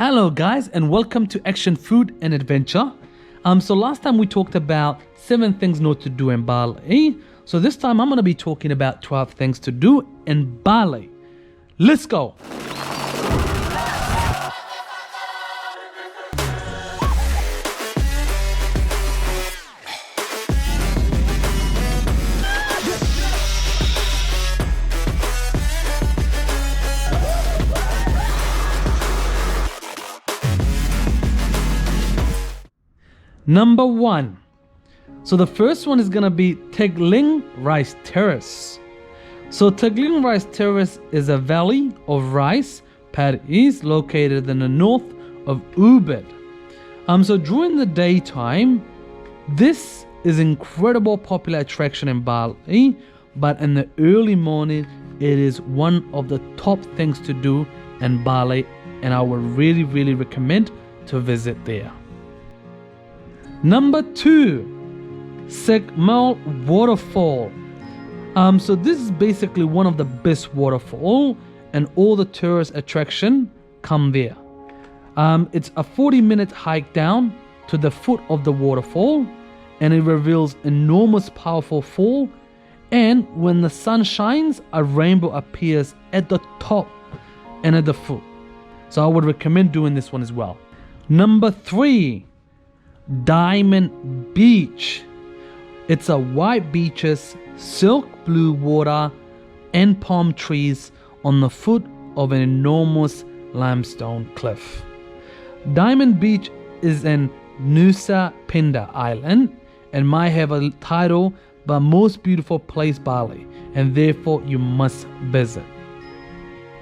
Hello guys and welcome to Action Food and Adventure. So last time we talked about 7 things not to do in Bali. So this time I'm going to be talking about 12 things to do in Bali. Let's go. Number 1. So the first one is going to be Tegalalang Rice Terrace. So Tegalalang Rice Terrace is a valley of rice paddies located in the north of Ubud. So during the daytime, this is incredible popular attraction in Bali, but in the early morning, it is one of the top things to do in Bali, and I would really recommend to visit there. Number 2, Sekumpul Waterfall. So this is basically one of the best waterfall, and all the tourist attraction come there. It's a 40-minute hike down to the foot of the waterfall, and it reveals enormous powerful fall, and when the sun shines, a rainbow appears at the top and at the foot. So I would recommend doing this one as well. Number 3, Diamond Beach. It's a white beaches, silk blue water and palm trees on the foot of an enormous limestone cliff. Diamond Beach is in Nusa Penida Island and might have a title but most beautiful place Bali, and therefore you must visit.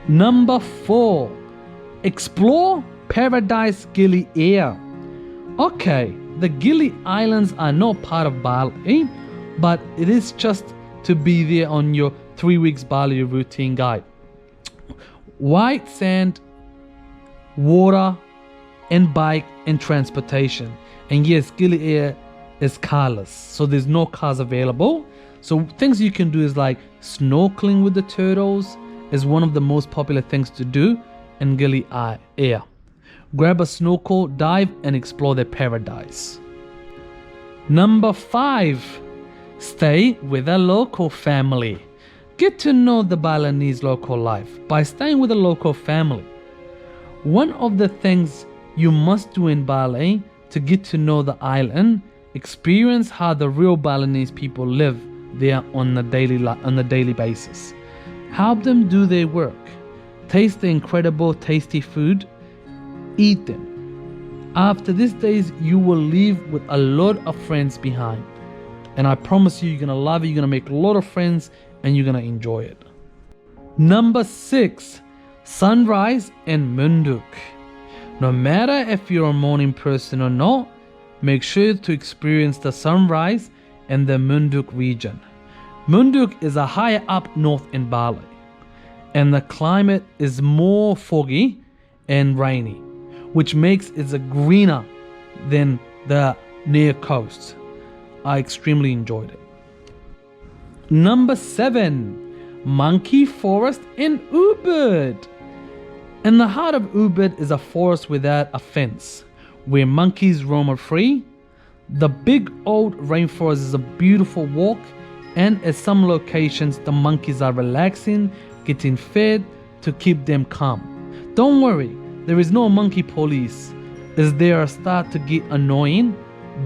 Number 4, explore Paradise Gili Air. Okay, the Gili Islands are not part of Bali, but it is just to be there on your 3 weeks Bali routine guide. White sand, water, and bike and transportation. And yes, Gili Air is carless, so there's no cars available. So things you can do is like snorkeling with the turtles is one of the most popular things to do in Gili Air. Grab a snorkel, dive, and explore their paradise. Number 5, stay with a local family. Get to know the Balinese local life by staying with a local family. One of the things you must do in Bali to get to know the island, experience how the real Balinese people live there on the daily basis. Help them do their work. Taste the incredible tasty food. Eat them. After these days, you will leave with a lot of friends behind. And I promise you, you're going to love it. You're going to make a lot of friends and you're going to enjoy it. Number 6, sunrise in Munduk. No matter if you're a morning person or not, make sure to experience the sunrise in the Munduk region. Munduk is a higher up north in Bali, and the climate is more foggy and rainy, which makes it greener than the near coast. I extremely enjoyed it. Number 7, Monkey Forest in Ubud. In the heart of Ubud is a forest without a fence, where monkeys roam free. The big old rainforest is a beautiful walk, and at some locations the monkeys are relaxing, getting fed to keep them calm. Don't worry, there is no monkey police, as they are start to get annoying,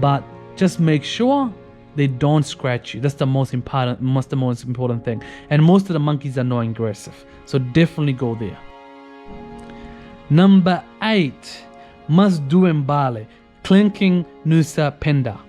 but just make sure they don't scratch you. That's the most important thing. And most of the monkeys are not aggressive, so definitely go there. Number 8, must do in Bali, Kelingking Nusa Penida.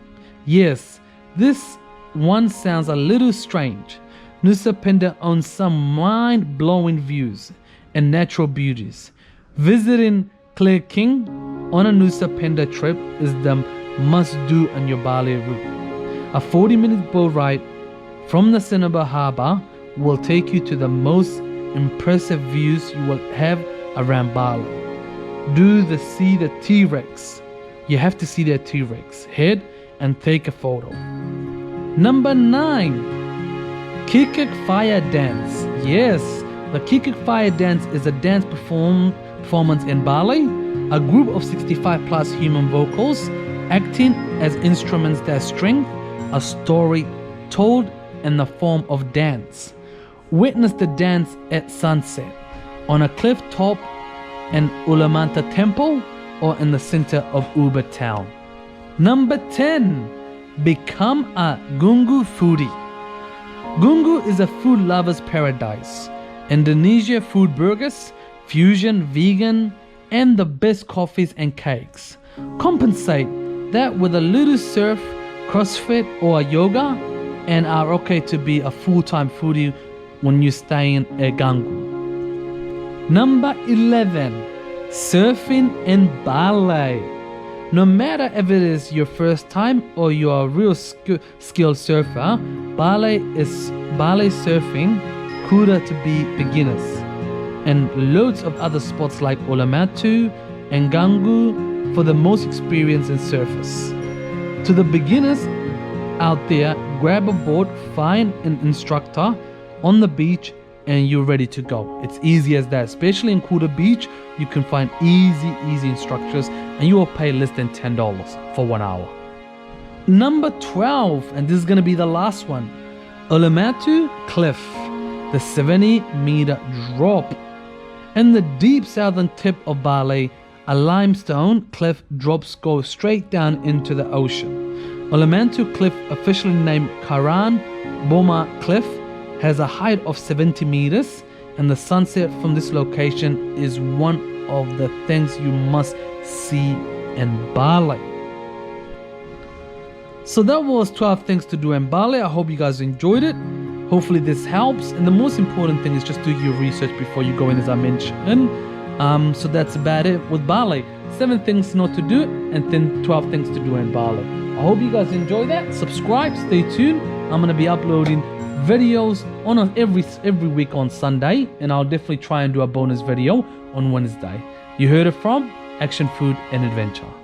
Yes, this one sounds a little strange. Nusa Penida owns some mind-blowing views and natural beauties. Visiting Kelingking on a Nusa Penida trip is the must-do on your Bali route. A 40-minute boat ride from the Penida Harbour will take you to the most impressive views you will have around Bali. See the T-Rex. You have to see their T-Rex head and take a photo. Number 9, Kecak Fire Dance. Yes, the Kecak Fire Dance is a dance performance in Bali a group of 65 plus human vocals acting as instruments that string a story told in the form of dance. Witness the dance at sunset, on a cliff top in Uluwatu Temple, or in the center of Ubud town. Number 10. Become a Canggu foodie. Canggu is a food lover's paradise. Indonesia food burgers, fusion, vegan, and the best coffees and cakes. Compensate that with a little surf, CrossFit, or yoga, and are okay to be a full-time foodie when you stay in Canggu. Number 11. Surfing in Bali. No matter if it is your first time or you are a real skilled surfer, Bali surfing could to be beginners. And loads of other spots like Uluwatu and Canggu for the most experienced in surfers. To the beginners out there, grab a board, find an instructor on the beach, and you're ready to go. It's easy as that. Especially in Kuta Beach, you can find easy instructors, and you will pay less than $10 for 1 hour. Number 12, and this is going to be the last one, Uluwatu Cliff, the 70-meter drop. In the deep southern tip of Bali, a limestone cliff drops go straight down into the ocean. Uluwatu Cliff, officially named Karang Boma Cliff, has a height of 70 meters, and the sunset from this location is one of the things you must see in Bali. So that was 12 things to do in Bali. I hope you guys enjoyed it. Hopefully this helps, and the most important thing is just do your research before you go in, as I mentioned. So that's about it with Bali. 7 things not to do, and then 12 things to do in Bali. I hope you guys enjoy that. Subscribe, stay tuned. I'm going to be uploading videos on every week on Sunday, and I'll definitely try and do a bonus video on Wednesday. You heard it from Action Food and Adventure.